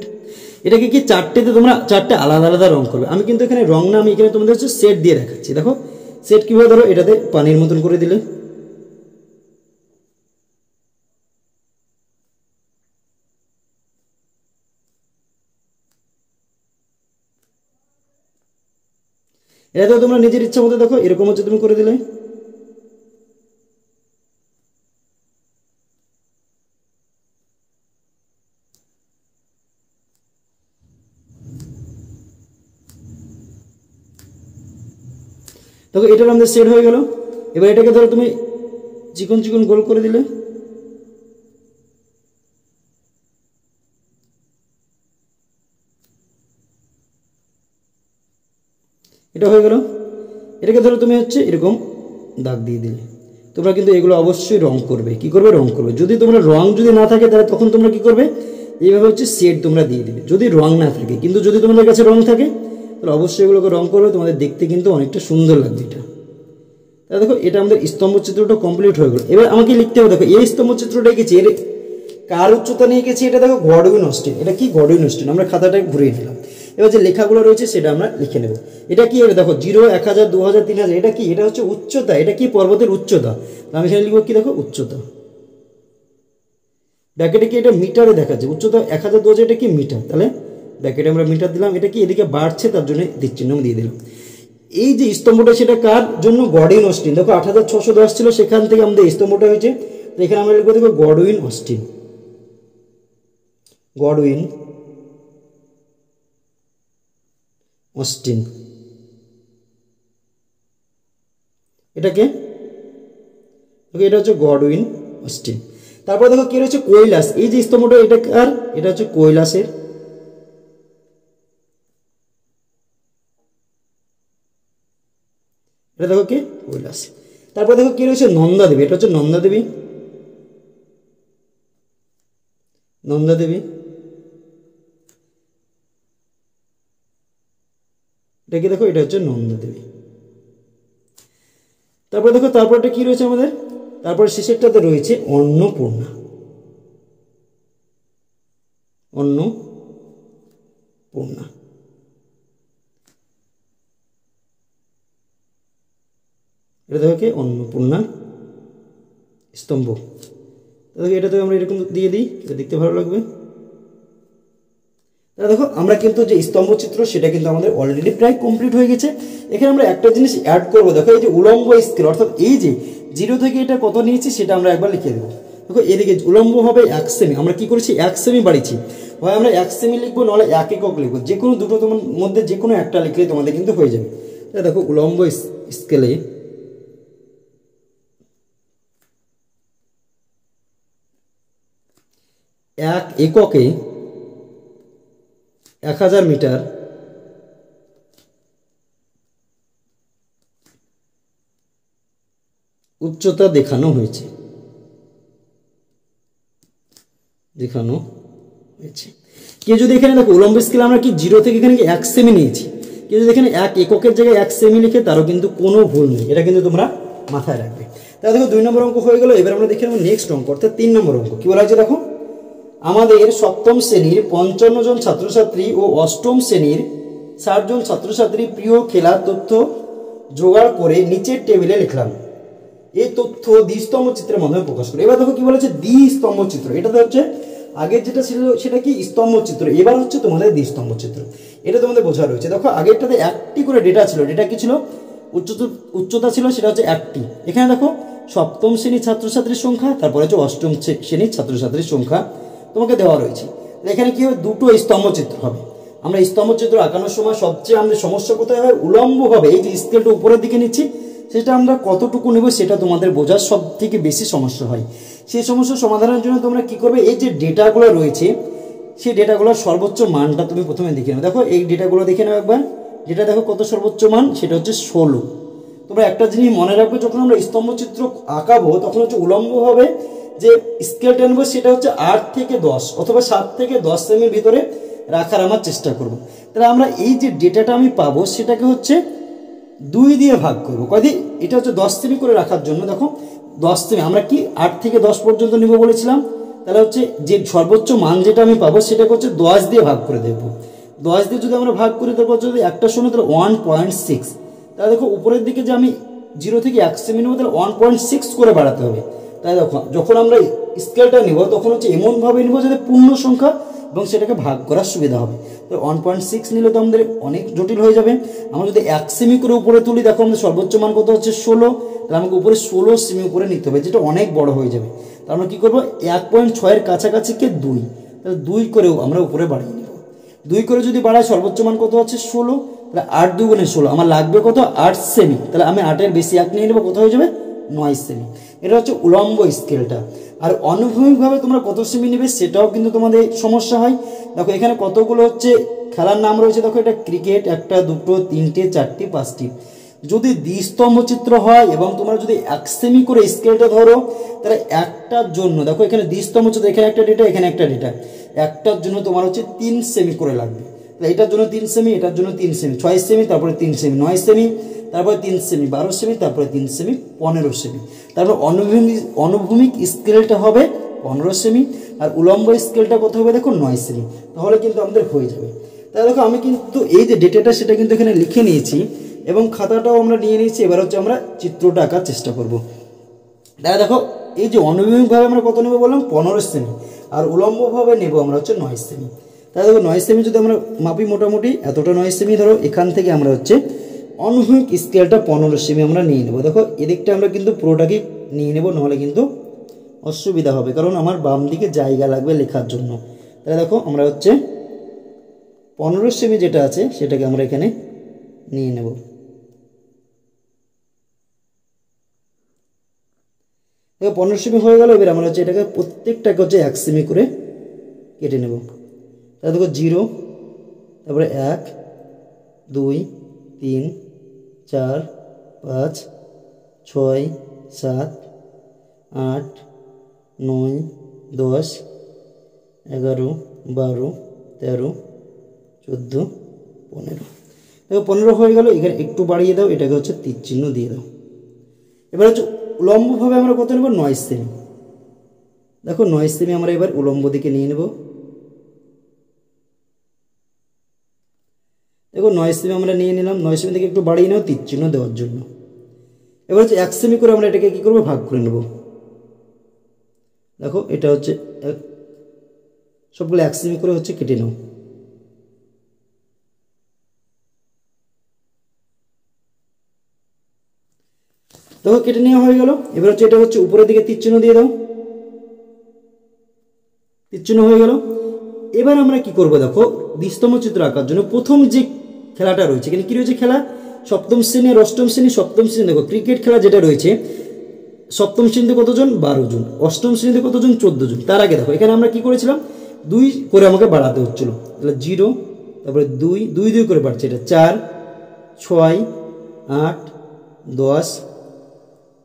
এটাকে কি চারটেতে তোমরা চারটে আলাদা আলাদা রং করবে। আমি কিন্তু এখানে রং না, আমি এখানে তোমাদের হচ্ছে সেট দিয়ে দেখাচ্ছি। দেখো সেট কিভাবে, ধরো এটাতে পানির মতন করে দিলে, এটাতে তোমরা নিজের ইচ্ছা মতো দেখো এরকম হচ্ছে তুমি করে দিলে। দেখো এটা আমাদের সেট হয়ে গেল। এবার এটাকে ধরো তুমি চিকন চিকন গোল করে দিলে, এটা হয়ে গেল। এটাকে ধরো তুমি হচ্ছে এরকম দাগ দিয়ে দিলে। তোমরা কিন্তু এগুলো অবশ্যই রং করবে, কি করবে রং করবে। যদি তোমরা রং যদি না থাকে তাহলে তখন তোমরা কি করবে, এইভাবে হচ্ছে সেট তোমরা দিয়ে দিবে যদি রং না থাকে। কিন্তু যদি তোমাদের কাছে রং থাকে তাহলে অবশ্যই এগুলোকে রং করবে, তোমাদের দেখতে কিন্তু অনেকটা সুন্দর লাগবে এটা। তাহলে দেখো এটা আমাদের স্তম্ভ চিত্রটা কমপ্লিট হয়ে গেল। এবার আমাকে লিখতে হবে, দেখো এই স্তম্ভ চিত্রটা এঁকেছি, এর কার উচ্চতা নিয়ে গেছি, এটা দেখো গডউইন অস্টিন। এটা কি গডউইন অস্টিন, আমরা খাতাটা ঘুরিয়ে দিলাম। এবার যে লেখাগুলো রয়েছে সেটা আমরা লিখে নেব। এটা কি, এটা দেখো 0, 1000, 2000, 3000, এটা কি, এটা হচ্ছে উচ্চতা। এটা কি, পর্বতের উচ্চতা। আমি এখানে লিখবো কি, দেখো উচ্চতা। ব্র্যাকেটে কি, এটা মিটারে দেখাচ্ছে উচ্চতা 1000, 2000, এটা কি মিটার। তাহলে ব্র্যাকেটে আমরা মিটার দিলাম। এটা কি এদিকে বাড়ছে তার জন্য চিহ্ন দিয়ে দিলাম। এই যে স্তম্ভটা সেটা কার জন্য, গডউইন অস্টিন। দেখো 8610 ছিল, সেখান থেকে আমাদের স্তম্ভটা হয়েছে। তো এখানে আমরা লিখবো দেখো গডউইন অস্টিন, গডউইন অস্টিন। এটাকে এটা হচ্ছে গডউইন অস্টিন। তারপর দেখো কি রয়েছে, কৈলাস। এই যে স্তম্ভটা এটা কার, এটা হচ্ছে কৈলাসের। এটা দেখো কি, কৈলাস। তারপর দেখো কি রয়েছে, নন্দা দেবী। এটা হচ্ছে নন্দা দেবী, নন্দা দেবী। এটা কি, দেখো এটা হচ্ছে নন্দা দেবী। তারপর দেখো তারপরটা কি রয়েছে আমাদের, তারপর শেষেরটাতে রয়েছে অন্নপূর্ণা, অন্নপূর্ণা। এটা দেখো কি, অন্নপূর্ণা স্তম্ভ। দেখো এটাতে আমরা এরকম দিয়ে দিই, এটা দেখতে ভালো লাগবে। দেখো আমরা কিন্তু যে স্তম্ভ চিত্র সেটা কিন্তু আমাদের অলরেডি প্রায় কমপ্লিট হয়ে গেছে। এখানে আমরা একটা জিনিস অ্যাড করব। দেখো এই যে উলম্ব স্কেল, অর্থাৎ এই যে 0 থেকে এটা কত নিয়েছি সেটা আমরা একবার লিখে দেবো। দেখো এদিকে উলম্ব হবে 1 সেমি, আমরা কি করেছি 1 সেমি বাড়িয়েছি। হয় আমরা 1 সেমি লিখবো, নাহলে 1 একক লিখবো, যে কোনো দুটো তোমার মধ্যে যে কোনো একটা লিখলে তোমাদের কিন্তু হয়ে যাবে। দেখো উলম্ব স্কেলে 1 এককে 1000 মিটার উচ্চতা দেখানো হয়েছে, কেউ যদি এখানে দেখো উলম্ব স্কেলে আমরা কি 0 থেকে এখানে 1 সেমি নিয়েছি, কেউ যদি এখানে 1 এককের জায়গায় 1 সেমি লিখে তারও কিন্তু কোনো ভুল নেই। এটা কিন্তু তোমরা মাথায় রাখবে। তাহলে দেখো 2 নম্বর অঙ্ক হয়ে গেল। এবার আমরা দেখে নেব নেক্সট অঙ্ক, অর্থাৎ 3 নম্বর অঙ্ক। কি বলা হয়েছে দেখো, আমাদের সপ্তম শ্রেণীর 55 জন ছাত্রছাত্রী ও অষ্টম শ্রেণীর 60 জন ছাত্রছাত্রী প্রিয় খেলার তথ্য জোগাড় করে নিচের টেবিলে লিখলাম। এই তথ্য দ্বিস্তম্ভ চিত্রের মাধ্যমে প্রকাশ করে। এবার দেখো কি বলেছে, দ্বিস্তম্ভ চিত্র। এটাতে হচ্ছে আগের যেটা ছিল সেটা কি স্তম্ভ চিত্র, এবার হচ্ছে তোমাদের দ্বিস্তম্ভ চিত্র। এটা তোমাদের বোঝা রয়েছে। দেখো আগেরটাতে একটি করে ডেটা ছিল, ডেটা কি ছিল, উচ্চতা ছিল, সেটা হচ্ছে একটি। এখানে দেখো সপ্তম শ্রেণীর ছাত্রছাত্রীর সংখ্যা, তারপরে হচ্ছে অষ্টম শ্রেণীর ছাত্রছাত্রীর সংখ্যা তোমাকে দেওয়া রয়েছে। এখানে কি হবে, দুটো স্তম্ভ চিত্র হবে। আমরা স্তম্ভ চিত্র আঁকানোর সময় সবচেয়ে আমাদের সমস্যা কোথায় হয়, উলম্বভাবে এই যে স্কেলটা উপরের দিকে নিচ্ছি সেটা আমরা কতটুকু নেব সেটা তোমাদের বোঝার সব থেকে বেশি সমস্যা হয়। সেই সমস্যা সমাধানের জন্য তোমরা কি করবে, এই যে ডেটাগুলো রয়েছে সেই ডেটাগুলোর সর্বোচ্চ মানটা তুমি প্রথমে দেখে নাও। দেখো এই ডেটাগুলো দেখে নাও একবার। যেটা দেখো কত সর্বোচ্চ মান, সেটা হচ্ছে 16। তোমরা একটা জিনিস মনে রাখবে, যখন আমরা স্তম্ভ চিত্র আঁকাবো তখন হচ্ছে উলম্বভাবে যে স্কেলটা নেবো সেটা হচ্ছে 8 থেকে 10 অথবা 7 থেকে 10 সেমির ভিতরে রাখার আমার চেষ্টা করব। তাহলে আমরা এই যে ডেটাটা আমি পাবো সেটাকে হচ্ছে 2 দিয়ে ভাগ করবো। কয়দিন, এটা হচ্ছে 10 সেমি করে রাখার জন্য। দেখো 10 সেমি আমরা কি 8 থেকে 10 পর্যন্ত নিব বলেছিলাম। তাহলে হচ্ছে যে সর্বোচ্চ মান যেটা আমি পাবো সেটাকে হচ্ছে 10 দিয়ে ভাগ করে দেবো। 10 দিয়ে যদি আমরা ভাগ করি তারপর যদি একটা শূন্য, তাহলে 1.6। তাহলে দেখো উপরের দিকে যে আমি 0 থেকে 1 সেমি নেবো, তাহলে 1.6 করে বাড়াতে হবে। তাই দেখো যখন আমরা স্কেলটা নিব তখন হচ্ছে এমনভাবে নিব যাতে পূর্ণ সংখ্যা এবং সেটাকে ভাগ করার সুবিধা হবে। তো 1.6 নিলে তো আমাদের অনেক জটিল হয়ে যাবে। আমরা যদি 1 সেমি করে উপরে তুলি, দেখো আমাদের সর্বোচ্চ মান কত হচ্ছে 16। তাহলে আমাকে উপরে 16 সেমি উপরে নিতে হবে, যেটা অনেক বড় হয়ে যাবে। তাহলে আমরা কী করবো, 1.6 এর কাছাকাছি কে 2, তাহলে 2 করেও আমরা উপরে বাড়িয়ে নেব। 2 করে যদি বাড়াই সর্বোচ্চ মান কত হচ্ছে 16, তাহলে 8 2 গুণে 16 আমার লাগবে কত 8 সেমি। তাহলে আমি 8 এর বেশি 1 নিয়ে নেবো, কত হয়ে যাবে 9 সেমি। এটা হচ্ছে উলম্ব স্কেলটা। আর অনুভূমিকভাবে তোমরা কত সেমি নেবে সেটাও কিন্তু তোমাদের সমস্যা হয়। দেখো এখানে কতগুলো হচ্ছে খেলার নাম রয়েছে। দেখো এটা ক্রিকেট, 1 2 3 4 5টি। যদি দ্বিস্তম্ভ চিত্র হয় এবং তোমরা যদি 1 সেমি করে স্কেলটা ধরো, তাহলে একটার জন্য দেখো এখানে দ্বিস্তম্ভ চিত্র, এখানে একটা ডেটা, এখানে একটা ডেটা, একটার জন্য তোমার হচ্ছে 3 সেমি করে লাগবে। এটার জন্য 3 সেমি, এটার জন্য 3 সেমি, 6 সেমি, তারপরে 3 সেমি, 9 সেমি, তারপরে 3 সেমি, 12 সেমি, তারপরে 3 সেমি, 15 সেমি। তারপর অনুভূমিক স্কেলটা হবে 15 সেমি, আর উলম্ব স্কেলটা কত হবে দেখো 9 সেমি। তাহলে কিন্তু আমাদের হয়ে যাবে। তাহলে দেখো আমি কিন্তু এই যে ডেটাটা সেটা কিন্তু এখানে লিখে নিয়েছি এবং খাতাটাও আমরা নিয়ে নিয়েছি। এবার হচ্ছে আমরা চিত্রটা আঁকার চেষ্টা করব। তাহলে দেখো এই যে অনুভূমিকভাবে আমরা কত নেব বললাম 15 সেমি, আর উলম্বভাবে নেব আমরা হচ্ছে 9 সেমি। তাহলে দেখো 9 সেমি যদি আমরা মাপি মোটামুটি এতটা 9 সেমি ধরো, এখান থেকে আমরা হচ্ছে অনুভূমিক স্কেলটা 15 সেমি আমরা নিয়ে নেব। দেখো এদিকটা আমরা কিন্তু পুরোটাকে নিয়ে নেব, নাহলে কিন্তু অসুবিধা হবে, কারণ আমার বাম দিকে জায়গা লাগবে লেখার জন্য। তাহলে দেখো আমরা হচ্ছে 15 সেমি যেটা আছে সেটাকে আমরা এখানে নিয়ে নেব। দেখো 15 সেমি হয়ে গেল। এবার আমরা হচ্ছে এটাকে প্রত্যেকটাকে হচ্ছে 1 সেমি করে কেটে নেব। তাহলে দেখো 0, তারপরে 1, 2, 3, 4, 5, 6, 7, 8, 9, 10, 11, 12, 13, 14, 15। দেখো 15 হয়ে গেল। এখানে একটু বাড়িয়ে দাও, এটাকে হচ্ছে তীর চিহ্ন দিয়ে দাও। এবার হচ্ছে উলম্বভাবে আমরা কত নেব 9 সেমি। দেখো 9 সেমি আমরা এবার উলম্ব দিকে নিয়ে নেব। দেখো 9 সেমি আমরা নিয়ে নিলাম, 9 সেমি থেকে একটু বাড়িয়ে নেব তীর চিহ্ন দেওয়ার জন্য। এবার হচ্ছে 1 সেমি করে আমরা এটাকে কি করব ভাগ করে নেব। দেখো এটা হচ্ছে সবগুলো 1 সেমি করে হচ্ছে কেটে নাও। দেখো কেটে নেওয়া হয়ে গেল। এবার হচ্ছে এটা হচ্ছে উপরের দিকে তীর চিহ্ন দিয়ে দাও, তীর চিহ্ন হয়ে গেল। এবার আমরা কি করব দেখো দ্বিস্তম্ভ চিত্র আঁকার জন্য প্রথম যে খেলাটা রয়েছে, এখানে কি রয়েছে খেলা, সপ্তম শ্রেণী আর অষ্টম শ্রেণী। সপ্তম শ্রেণী দেখো ক্রিকেট খেলা যেটা রয়েছে, সপ্তম শ্রেণীতে কতজন 12 জন, অষ্টম শ্রেণীতে কতজন 14 জন। তার আগে দেখো এখানে আমরা কি করেছিলাম 2 করে আমাকে বাড়াতে হচ্ছিল। তাহলে 0, তারপরে 2, 2 2 করে বাড়ছে, এটা 4, 6, 8, 10,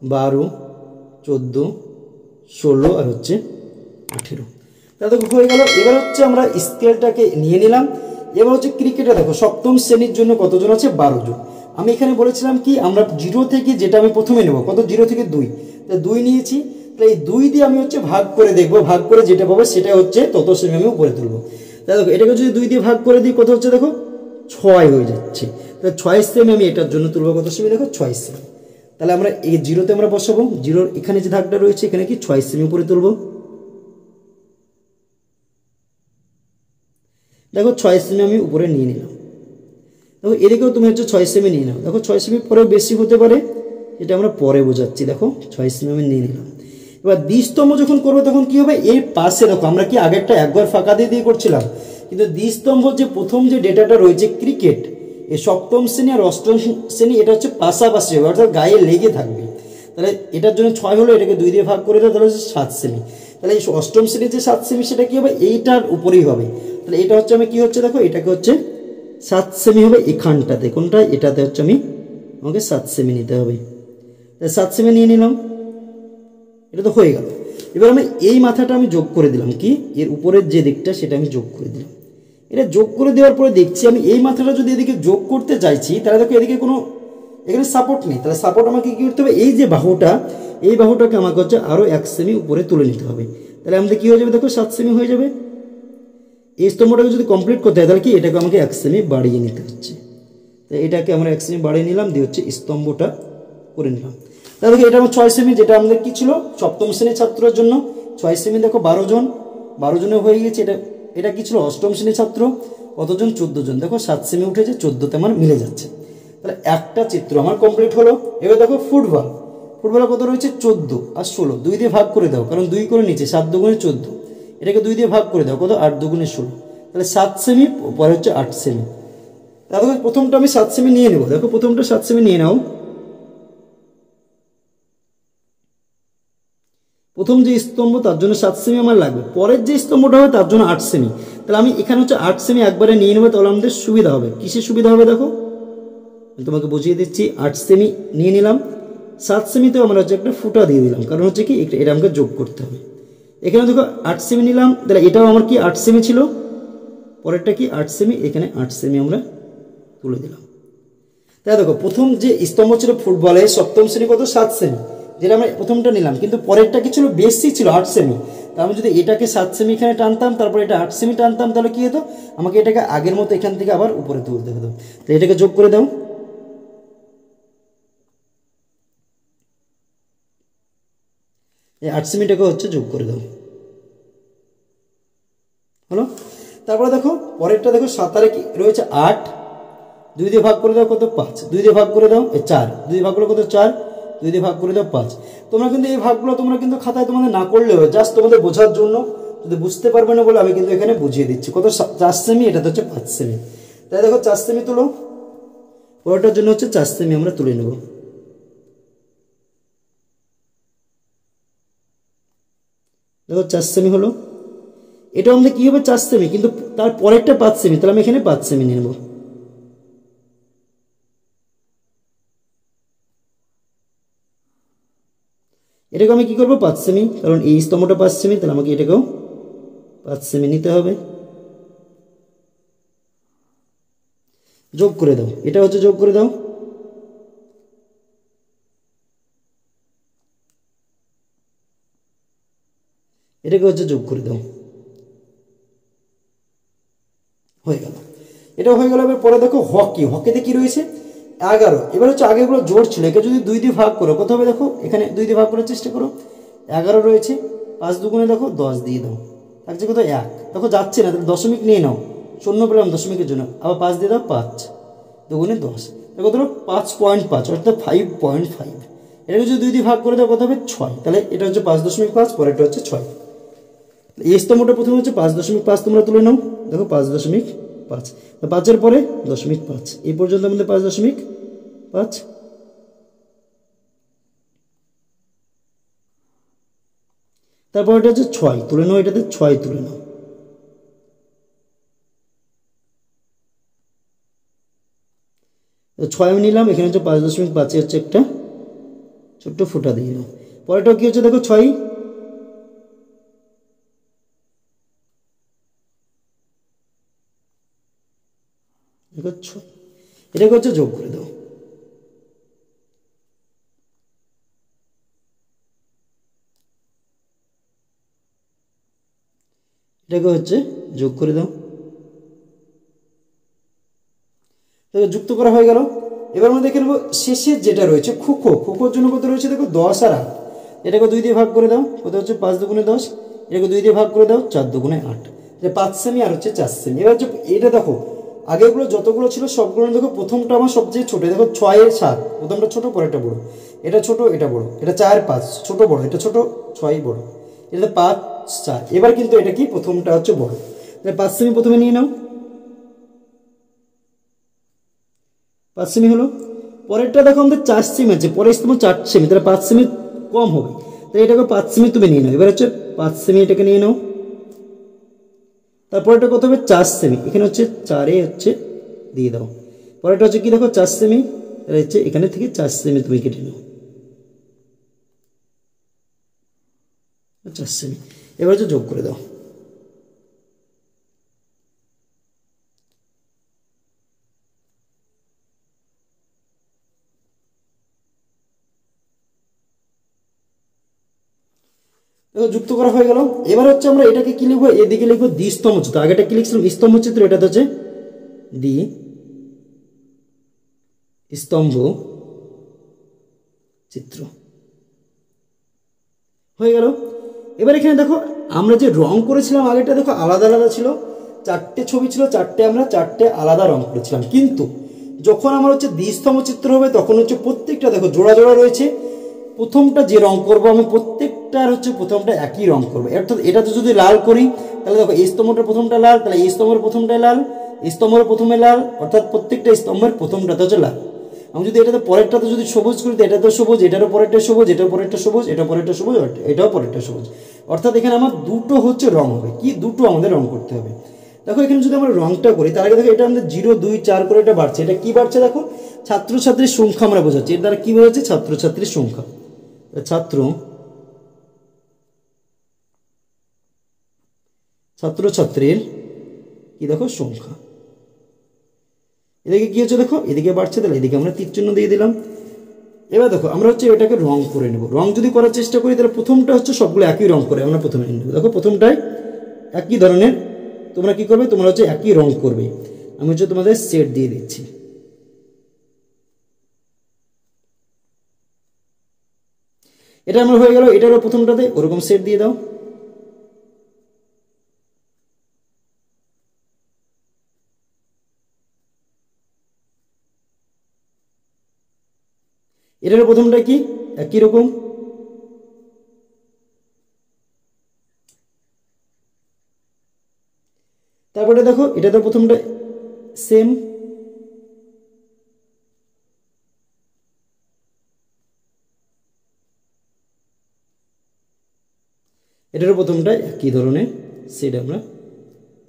12, 14, 16 আর হচ্ছে 18। তাহলে দেখো হয়ে গেল। এবার হচ্ছে আমরা স্কেলটাকে নিয়ে নিলাম। এবার হচ্ছে ক্রিকেটে দেখো সপ্তম শ্রেণীর জন্য কতজন আছে 12 জন। আমি এখানে বলেছিলাম কি আমরা 0 থেকে যেটা আমি প্রথমে নেব কত 0 থেকে 2, তাহলে 2 নিয়েছি। তাহলে এই 2 দিয়ে আমি হচ্ছে ভাগ করে দেখবো, ভাগ করে যেটা পাবো সেটা হচ্ছে তত সেমি আমি উপরে তুলবো। তাহলে দেখো এটাকে যদি 2 দিয়ে ভাগ করে দিই কত হচ্ছে দেখো 6 হয়ে যাচ্ছে। তাহলে 6 সেমি আমি এটার জন্য তুলবো কত সেমি দেখো 6 সেমি। তাহলে আমরা এই 0তে আমরা বসাবো, 0 এখানে যে দাগটা রয়েছে এখানে কি 6 সেমি উপরে তুলবো। দেখো 6 সেমি আমি উপরে নিয়ে নিলাম। দেখো এদিকেও তুমি হচ্ছে 6 সেমি নিয়ে নাও। দেখো 6 সেমি পরে বেশি হতে পারে, এটা আমরা পরে বোঝাচ্ছি। দেখো 6 সেমি আমি নিয়ে নিলাম। এবার দ্বিস্তম্ভ যখন করবো তখন কি হবে, এর পাশে দেখো আমরা কি আগেরটা একবার ফাঁকা দিয়ে দিয়ে করছিলাম, কিন্তু দ্বিস্তম্ভ যে প্রথম যে ডেটাটা রয়েছে ক্রিকেট, এই সপ্তম শ্রেণী আর অষ্টম শ্রেণী এটা হচ্ছে পাশাপাশি হবে, অর্থাৎ গায়ে লেগে থাকবে। তাহলে এটার জন্য 6 হলো, এটাকে 2 দিয়ে ভাগ করে দাও, তাহলে হচ্ছে 7 সেমি। তাহলে এই অষ্টম শ্রেণীর যে 7 সেমি সেটা কি হবে এইটার উপরেই হবে। তাহলে এটা হচ্ছে আমি কি হচ্ছে দেখো এটাকে হচ্ছে 7 সেমি হবে এখানটাতে, কোনটা এটাতে হচ্ছে আমাকে 7 সেমি নিতে হবে। তাহলে 7 সেমি নিয়ে নিলাম, এটা তো হয়ে গেল। এবার আমি এই মাথাটা আমি যোগ করে দিলাম, কি এর উপরের যে দিকটা সেটা আমি যোগ করে দিলাম। এটা যোগ করে দেওয়ার পরে দেখছি আমি এই মাথাটা যদি এদিকে যোগ করতে চাইছি তাহলে দেখো এদিকে কোনো এখানে সাপোর্ট নেই। তাহলে সাপোর্ট আমাকে কি করতে হবে, এই যে বাহুটা, এই বাহুটাকে আমাকে হচ্ছে আরও 1 সেমি উপরে তুলে নিতে হবে। তাহলে আমাদের কি হয়ে যাবে দেখো 7 সেমি হয়ে যাবে। এই স্তম্ভটাকে যদি কমপ্লিট করতে হয় তাহলে কি এটাকে আমাকে 1 সেমি বাড়িয়ে নিতে হচ্ছে। তাই এটাকে আমরা 1 সেমি বাড়িয়ে নিলাম, দিয়ে হচ্ছে স্তম্ভটা করে নিলাম। তাহলে দেখো এটা আমার 6 সেমি, যেটা আমাদের কি ছিল সপ্তম শ্রেণীর ছাত্রের জন্য 6 সেমি। দেখো 12 জন, 12 জনে হয়ে গেছে। এটা কি ছিল অষ্টম শ্রেণীর ছাত্র, কতজন 14 জন। দেখো 7 সেমি উঠেছে, 14তে আমার মিলে যাচ্ছে। তাহলে একটা চিত্র আমার কমপ্লিট হলো। এবার দেখো ফুটবলে কত রয়েছে 14 আর 16, 2 দিয়ে ভাগ করে দাও, কারণ 2 করে নিচে 7 দুগুণে 14, এটাকে 2 দিয়ে ভাগ করে দাও কত 8 দুগুণে 16। তাহলে 7 সেমি পরে হচ্ছে 8 সেমি। তাহলে প্রথমটা আমি 7 সেমি নিয়ে নেব। দেখো প্রথমটা 7 সেমি নিয়ে নাও। প্রথম যে স্তম্ভ তার জন্য 7 সেমি আমার লাগবে, পরের যে স্তম্ভটা হবে তার জন্য 8 সেমি। তাহলে আমি এখানে হচ্ছে 8 সেমি একবারে নিয়ে নেবো, তাহলে আমাদের সুবিধা হবে। কিসের সুবিধা হবে দেখো তোমাকে বুঝিয়ে দিচ্ছি। 8 সেমি নিয়ে নিলাম, 7 সেমিতেও আমরা হচ্ছে একটা ফুটা দিয়ে দিলাম, কারণ হচ্ছে কি এটা আমাকে যোগ করতে হবে। এখানে দেখো 8 সেমি নিলাম, তাহলে এটাও আমার কি 8 সেমি ছিল পরেরটা কি 8 সেমি, এখানে 8 সেমি আমরা তুলে দিলাম। তাই দেখো প্রথম যে স্তম্ভ ছিল ফুটবলে সপ্তম শ্রেণী কত 7 সেমি, যেটা আমরা প্রথমটা নিলাম, কিন্তু পরেরটা কি ছিল বেশি ছিল 8 সেমি। তা আমি যদি এটাকে 7 সেমি এখানে টানতাম, তারপর এটা 8 সেমি টানতাম, তাহলে কি হতো, আমাকে এটাকে আগের মতো এখান থেকে আবার উপরে তুলতে হতো। তো এটাকে যোগ করে দাও, এই 8 সেমিটাকে হচ্ছে যোগ করে দাও, হলো। তারপরে দেখো পরেরটা দেখো 7 আর কি রয়েছে 8, 2 দিয়ে ভাগ করে দাও কত 5, 2 দিয়ে ভাগ করে দাও 4, 2 দিয়ে ভাগ করে কত 4, 2 দিয়ে ভাগ করে দাও 5। তোমরা কিন্তু এই ভাগগুলো তোমরা কিন্তু খাতায় তোমাদের না করলেও জাস্ট তোমাদের বোঝার জন্য, যদি বুঝতে পারবে না বলে আমি কিন্তু এখানে বুঝিয়ে দিচ্ছি। কত 4 সেমি, এটা হচ্ছে 5 সেমি। তাই দেখো 4 সেমি তুলো, পরেরটার জন্য হচ্ছে 4 সেমি আমরা তুলে নেব। দেখো 4 সেমি হলো, এটা আমাদের কি হবে 4 সেমি, কিন্তু তার পরেরটা 5 সেমি, তাহলে আমি এখানে 5 সেমি নিয়ে নেব। এটাকে আমি কি করবো 5 সেমি, কারণ এই স্তম্ভটা 5 সেমি, তাহলে আমাকে এটাকেও 5 সেমি নিতে হবে। যোগ করে দাও, এটা হচ্ছে যোগ করে দাও, এটাকে হচ্ছে যোগ করে দাও, হয়ে গেল। এটাও হয়ে গেল। এবার পরে দেখো হকি, হকিতে কি রয়েছে 11। এবার হচ্ছে আগেগুলো জোর ছিল, একে যদি 2 দিয়ে ভাগ করো কত হবে, দেখো এখানে 2 দিয়ে ভাগ করার চেষ্টা করো, 11 রয়েছে, 5 দুগুণে দেখো 10 দিয়ে দাও, থাকছে কত 1, দেখো যাচ্ছে না, তাহলে দশমিক নিয়ে নাও, শূন্য পেলাম দশমিকের জন্য, আবার 5 দিয়ে দাও, 5 দুগুণে 10, দেখো ধরো 5.5 অর্থাৎ 5.5। এটাকে যদি 2 দিয়ে ভাগ করে দাও কত হবে 6, তাহলে এটা হচ্ছে 5.5, পরেরটা হচ্ছে 6। এই স্তম্ভটা প্রথমে হচ্ছে 5.5 তোমরা তুলে নাও, দেখো 5.5, 5-এর পরে 0.5, এই পর্যন্ত আমাদের 5.5। তারপর এটা হচ্ছে 6 তুলে নাও, এটাতে 6 তুলে নাও, তো 6 আমি নিলাম, এখানে হচ্ছে 5.5 হচ্ছে একটা ছোট্ট ফুটা দিয়ে নাও। পরেরটাও কি হচ্ছে দেখো 6, দেখো 6, এটাকে হচ্ছে যোগ করে দাও, এটাকে হচ্ছে যোগ করে দাও, দেখো যুক্ত করা হয়ে গেল। এবার আমরা দেখে নেবো শেষের যেটা রয়েছে খুখো, খুখোর জন্য কত রয়েছে দেখো 10 আর 8, এটাকে 2 দিয়ে ভাগ করে দাও, কত হচ্ছে 5 দুগুণে 10, এটাকে 2 দিয়ে ভাগ করে দাও 4 দুগুণে 8, 5 সেমি আর হচ্ছে 4 সেমি। এবার হচ্ছে এটা দেখো আগেগুলো যতগুলো ছিল সবগুলো দেখো প্রথমটা আমার সবচেয়ে ছোট, দেখো 6 এর 7, প্রথমটা ছোট পরেরটা বড়, এটা ছোট এটা বড়, এটা 4 5 ছোট বড়, এটা ছোট 6 বড়, এটা 5 4। এবার কিন্তু এটা কি প্রথমটা হচ্ছে বড়, তাহলে 5 সেমি প্রথমে নিয়ে নাও, 5 সেমি হলো। পরেরটা দেখো আমাদের 4 সেমি আছে, পরে স্তম্ভ 4 সেমি, তাহলে 5 সেমি কম হবে, তাহলে এটাকে 5 সেমি তুমি নিয়ে নাও। এবার হচ্ছে 5 সেমি এটাকে নিয়ে নাও, তারপর এটা কত হবে 4 সেমি, এখানে হচ্ছে 4-এ হচ্ছে দিয়ে দাও, পরেরটা হচ্ছে কি দেখো 4 সেমি, তাহলে হচ্ছে এখানে থেকে 4 সেমি তুমি কেটে নাও, 4 সেমি। এবার হচ্ছে যোগ করে দাও, দেখো যুক্ত করা হয়ে গেল। এবার হচ্ছে আমরা এটাকে কি লিখবো, এদিকে লিখবো দ্বিস্তম্ভ চিত্র, আগেটা কি লিখছিলাম স্তম্ভ চিত্র, এটা হচ্ছে দ্বি স্তম্ভ চিত্র হয়ে গেল। এবার এখানে দেখো আমরা যে রং করেছিলাম আগেটা দেখো আলাদা আলাদা ছিল, 4টে ছবি ছিল, 4টে আমরা 4টে আলাদা রং করেছিলাম, কিন্তু যখন আমার হচ্ছে দ্বিস্তম্ভ চিত্র হবে তখন হচ্ছে প্রত্যেকটা দেখো জোড়া জোড়া রয়েছে, প্রথমটা যে রং করবো আমি প্রত্যেকটার হচ্ছে প্রথমটা একই রং করবো, অর্থাৎ এটাতে যদি লাল করি তাহলে দেখো এই স্তম্ভটার প্রথমটা লাল, তাহলে এই স্তম্ভের প্রথমটাই লাল, এই স্তম্ভের প্রথমে লাল, অর্থাৎ প্রত্যেকটা স্তম্ভের প্রথমটাতে হচ্ছে লাল। আমি যদি এটাতে পরেরটাতে যদি সবুজ করি তো এটাতেও সবুজ, এটারও পরেরটা সবুজ, এটার পরেরটা সবুজ, এটা পরেরটা সবুজ, এটাও পরেরটা সবুজ, অর্থাৎ এখানে আমার দুটো হচ্ছে রং হবে, কি দুটো আমাদের রং করতে হবে। দেখো এখানে যদি আমরা রংটা করি তার আগে দেখো এটা আমাদের 0 2 4 করে এটা বাড়ছে, এটা কি বাড়ছে দেখো ছাত্রছাত্রীর সংখ্যা আমরা বোঝাচ্ছি, এর দ্বারা কি বোঝাচ্ছে ছাত্রছাত্রীর সংখ্যা, ছাত্রছাত্রীর কি দেখো সংখ্যা। এদিকে কি হচ্ছে দেখো, এদিকে বাড়ছে, তাহলে এদিকে আমরা তীর চিহ্ন দিয়ে দিলাম। এবার দেখো আমরা হচ্ছে এটাকে রং করে নেব। রং যদি করার চেষ্টা করি তাহলে প্রথমটা হচ্ছে সবগুলো একই রং করে আমরা প্রথমে নেব। দেখো প্রথমটাই একই ধরনের, তোমরা কি করবে, তোমরা হচ্ছে একই রং করবে। আমি হচ্ছে তোমাদের সেট দিয়ে দিচ্ছি। এটা আমার হয়ে গেল, এটারও প্রথমটাতে ওরকম সেট দিয়ে দাও। এটারও প্রথমটা কি একই রকম। তারপরে দেখো এটা তো প্রথমটা সেম। এটারও প্রথমটা একই ধরনের সেট আমরা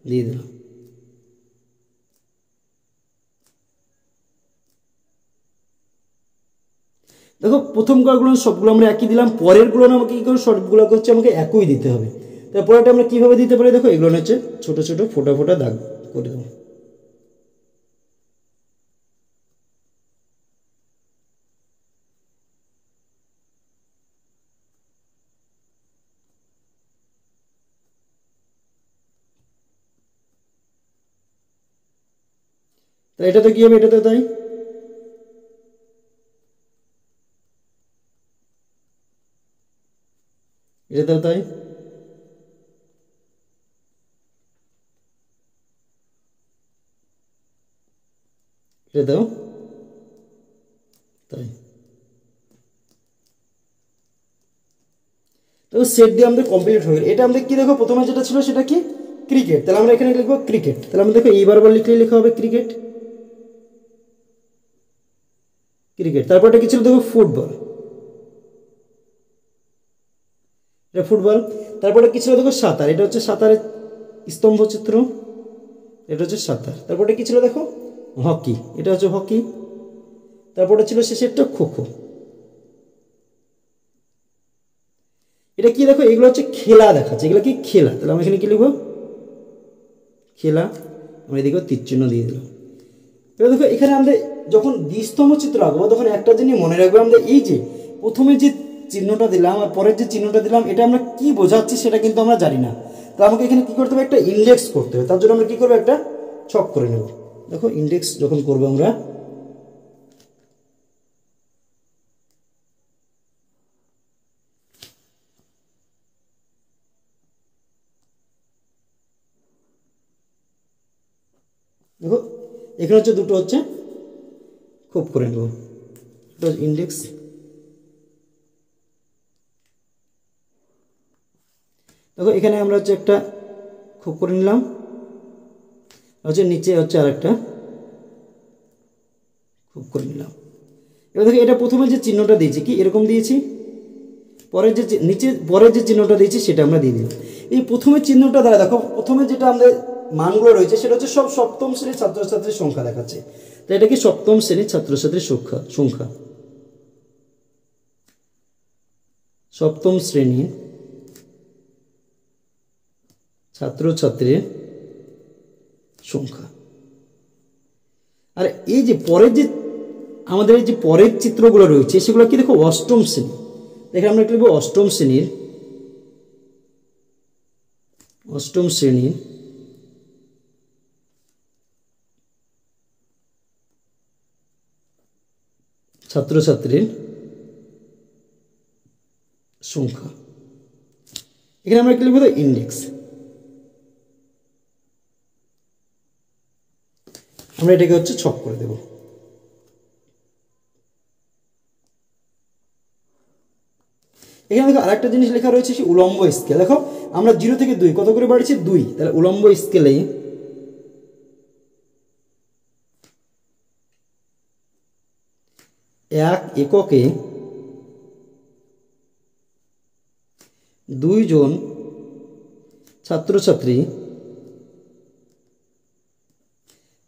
দিয়ে দিলাম। দেখো প্রথম কয়েকগুলো সবগুলো আমরা একই দিলাম, পরের গুলো আমাকে কি করবো, সবগুলো হচ্ছে আমাকে একই দিতে হবে। তারপরেটা আমরা কিভাবে দিতে পারি, দেখো এগুলো হচ্ছে ছোট ছোট ফোটা ফোটা দাগ করে দেবো। তো এটাতে কি হবে, এটাতে তাই। এটাতেও তাই। এটাতেও তাই। তো সেট দিয়ে আমাদের কমপ্লিট হয়ে গেল। এটা আমাদের কি দেখো, প্রথমে যেটা ছিল সেটা কি ক্রিকেট, তাহলে আমরা এখানে লিখবো ক্রিকেট। তাহলে আমরা দেখো এইবার লিখলে লেখা হবে ক্রিকেট, ক্রিকেট। তারপরটা কি ছিল দেখো ফুটবল, এটা ফুটবল। তারপরে কি ছিল দেখো সাঁতার, এটা হচ্ছে সাঁতারের স্তম্ভ চিত্র, এটা হচ্ছে সাঁতার। তারপরে কি ছিল দেখো হকি, এটা হচ্ছে হকি। তারপরে ছিল শেষেরটা খো খো। এটা কি দেখো, এগুলো হচ্ছে খেলা দেখাচ্ছে, এগুলো কি খেলা। তাহলে আমরা এখানে কি লিখবো খেলা, আমরা এদিকেও তীর চিহ্ন দিয়ে দিলাম। এবার দেখো এখানে আমাদের যখন দ্বিস্তম্ভ চিত্র আঁকবো তখন একটা জিনিস মনে রাখবো, আমরা এই যে প্রথমে যে চিহ্নটা দিলাম আর পরের যে চিহ্নটা দিলাম এটা আমরা কি বোঝাচ্ছি সেটা কিন্তু আমরা জানি না। তো আমাকে এখানে কি করতে হবে, একটা ইন্ডেক্স করতে হবে। তার জন্য আমরা কি করবো, একটা ছক করে নেব। দেখো ইন্ডেক্স যখন করবো আমরা, দেখো এখানে হচ্ছে দুটো হচ্ছে খুব করে নেব, এটা ইন্ডেক্স। দেখো এখানে আমরা হচ্ছে একটা খুব করে নিলাম, হচ্ছে নিচে হচ্ছে আরেকটা খুব করে নিলাম। এবার দেখো এটা প্রথমে যে চিহ্নটা দিয়েছি কি এরকম দিয়েছি, পরের যে নিচে পরের যে চিহ্নটা দিয়েছি সেটা আমরা দিয়ে দিলাম। এই প্রথমে চিহ্নটা দ্বারা দেখো প্রথমে যেটা আমাদের মানগুলো রয়েছে সেটা হচ্ছে সব সপ্তম শ্রেণীর ছাত্রছাত্রীর সংখ্যা দেখাচ্ছে। তো এটা কি সপ্তম শ্রেণীর ছাত্রছাত্রীর সংখ্যা, সপ্তম শ্রেণীর ছাত্রছাত্রীর সংখ্যা। আর এই যে পরের যে আমাদের এই যে পরের চিত্রগুলো রয়েছে সেগুলো কি দেখো অষ্টম শ্রেণী। দেখে আমরা লিখবো অষ্টম শ্রেণীর ছাত্রছাত্রীর সংখ্যা। এখানে আমরা কি লিখবো ইন্ডেক্স। আমরা এটাকে হচ্ছে ছক করে দেব। এখানে দেখো আরেকটা জিনিস লেখা রয়েছে সে উলম্ব স্কেল। দেখো আমরা 0 থেকে 2 কত করে বাড়িয়েছি 2, তাহলে উলম্ব স্কেলে 1 এককে 2 জন ছাত্রছাত্রী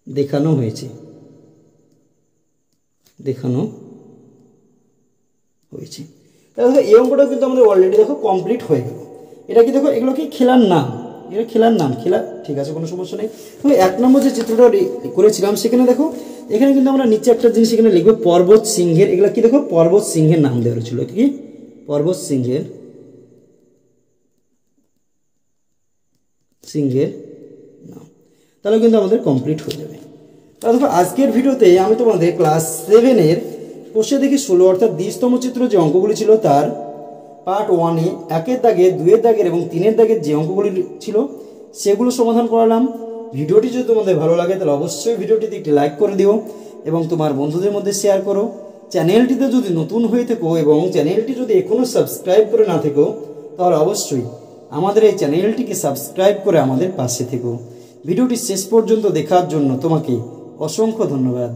দেখানো হয়েছে, তাহলে দেখো এই অঙ্কটা কিন্তু আমাদের অলরেডি দেখো কমপ্লিট হয়ে গেল। এটা কি দেখো এগুলো কি খেলার নাম, এটা খেলার নাম, খেলা, ঠিক আছে, কোনো সমস্যা নেই। তবে 1 নম্বর যে চিত্রটা করেছিলাম সেখানে দেখো, এখানে কিন্তু আমরা নিচে একটা জিনিস এখানে লিখবো পর্বত সিংহের, এগুলা কি দেখো পর্বত সিংহের নাম দেওয়া হয়েছিল, কি পর্বত সিংহের নাম, তাহলে কিন্তু আমাদের কমপ্লিট হয়ে যাবে। তাহলে দেখো আজকের ভিডিওতে আমি তোমাদের ক্লাস 7-এর কোষে দেখি 16 অর্থাৎ 20তম চিত্র যে অঙ্কগুলি ছিল তার পার্ট 1-এ 1-এর দাগের, 2-এর দাগের এবং 3-এর দাগের যে অঙ্কগুলি ছিল সেগুলো সমাধান করালাম। ভিডিওটি যদি তোমাদের ভালো লাগে তাহলে অবশ্যই ভিডিওটিতে একটি লাইক করে দিও এবং তোমার বন্ধুদের মধ্যে শেয়ার করো। চ্যানেলটিতে যদি নতুন হয়ে থাকো এবং চ্যানেলটি যদি এখনও সাবস্ক্রাইব করে না থাকো তাহলে অবশ্যই আমাদের এই চ্যানেলটিকে সাবস্ক্রাইব করে আমাদের পাশে থেকো। ভিডিওটি শেষ পর্যন্ত দেখার জন্য তোমাকে অসংখ্য ধন্যবাদ।